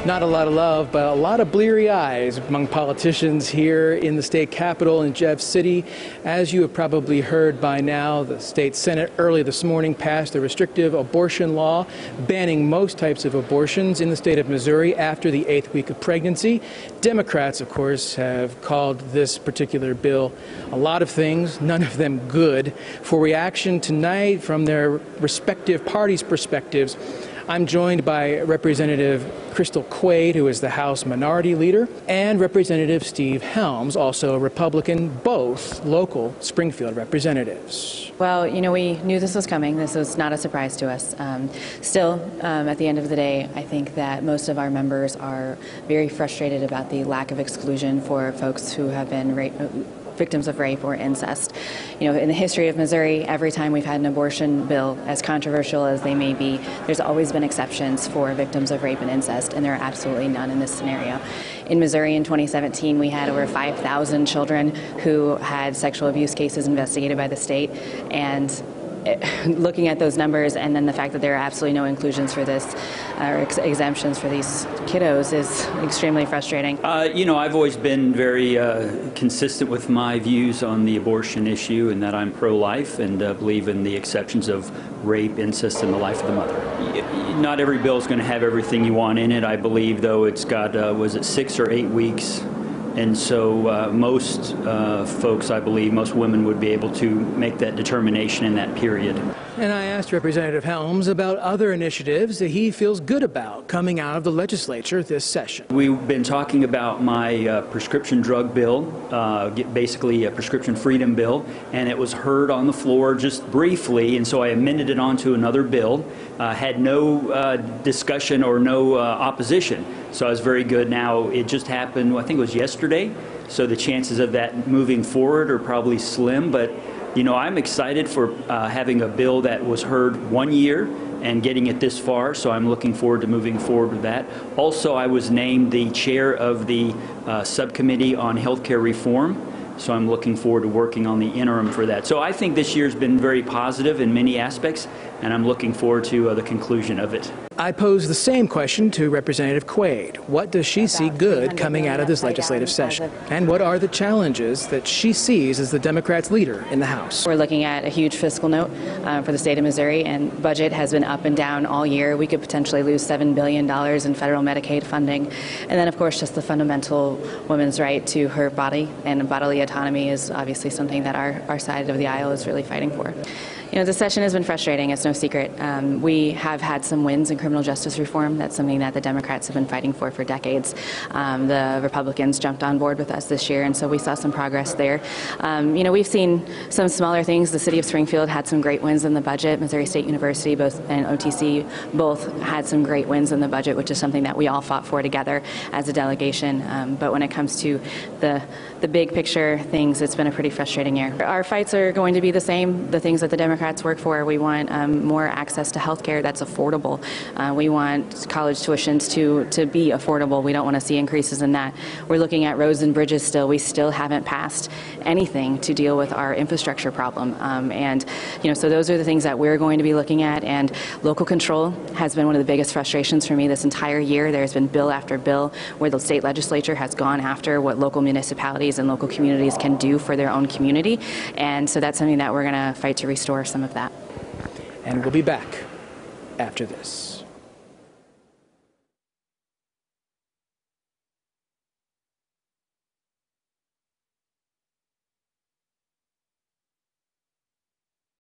Not a lot of love, but a lot of bleary eyes among politicians here in the state capitol in Jeff City. As you have probably heard by now, the state Senate early this morning passed a restrictive abortion law banning most types of abortions in the state of Missouri after the 8th week of pregnancy. Democrats, of course, have called this particular bill a lot of things, none of them good. For reaction tonight from their respective parties' perspectives, I'm joined by Representative Crystal Quaid, who is the House Minority Leader, and Representative Steve Helms, also a Republican, both local Springfield representatives. Well, you know, we knew this was coming. This was not a surprise to us. Still, at the end of the day, I think that most of our members are very frustrated about the lack of exclusion for folks who have been victims of rape or incest. You know, in the history of Missouri, every time we've had an abortion bill, as controversial as they may be, there's always been exceptions for victims of rape and incest, and there are absolutely none in this scenario. In Missouri in 2017, we had over 5,000 children who had sexual abuse cases investigated by the state, and looking at those numbers and then the fact that there are absolutely no inclusions for this or exemptions for these kiddos is extremely frustrating. You know, I've always been very consistent with my views on the abortion issue, and that I'm pro-life and believe in the exceptions of rape, incest, and the life of the mother. Not every bill is going to have everything you want in it. I believe, though, it's got, was it 6 or 8 weeks? And so most folks, I believe, most women would be able to make that determination in that period. And I asked Representative Helms about other initiatives that he feels good about coming out of the legislature this session. We've been talking about my prescription drug bill, basically a prescription freedom bill, and it was heard on the floor just briefly, and so I amended it onto another bill, had no discussion or no opposition. So I was very good. Now, it just happened, I think it was yesterday, so the chances of that moving forward are probably slim, but you know, I'm excited for having a bill that was heard 1 year and getting it this far, so I'm looking forward to moving forward with that. Also, I was named the chair of the subcommittee on healthcare reform, so I'm looking forward to working on the interim for that. So I think this year's been very positive in many aspects, and I'm looking forward to the conclusion of it. I posed the same question to Representative Quaid. What does she see good coming out of this legislative session? And what are the challenges that she sees as the Democrats' leader in the House? We're looking at a huge fiscal note for the state of Missouri, and budget has been up and down all year. We could potentially lose $7 billion in federal Medicaid funding. And then, of course, just the fundamental women's right to her body and bodily autonomy is obviously something that our side of the aisle is really fighting for. You know, the session has been frustrating, it's no secret. We have had some wins in criminal justice reform. That's something that the Democrats have been fighting for decades. The Republicans jumped on board with us this year, and so we saw some progress there. You know, we've seen some smaller things. The city of Springfield had some great wins in the budget. Missouri State University and OTC both had some great wins in the budget, which is something that we all fought for together as a delegation. But when it comes to the big picture things, it's been a pretty frustrating year. Our fights are going to be the same, the things that the Democrats work for. We want more access to health care that's affordable. We want college tuitions to be affordable. We don't want to see increases in that. We're looking at roads and bridges still. We still haven't passed anything to deal with our infrastructure problem. And, you know, so those are the things that we're going to be looking at. And local control has been one of the biggest frustrations for me this entire year. There's been bill after bill where the state legislature has gone after what local municipalities and local communities can do for their own community. And so that's something that we're going to fight to restore some of that. And we'll be back after this.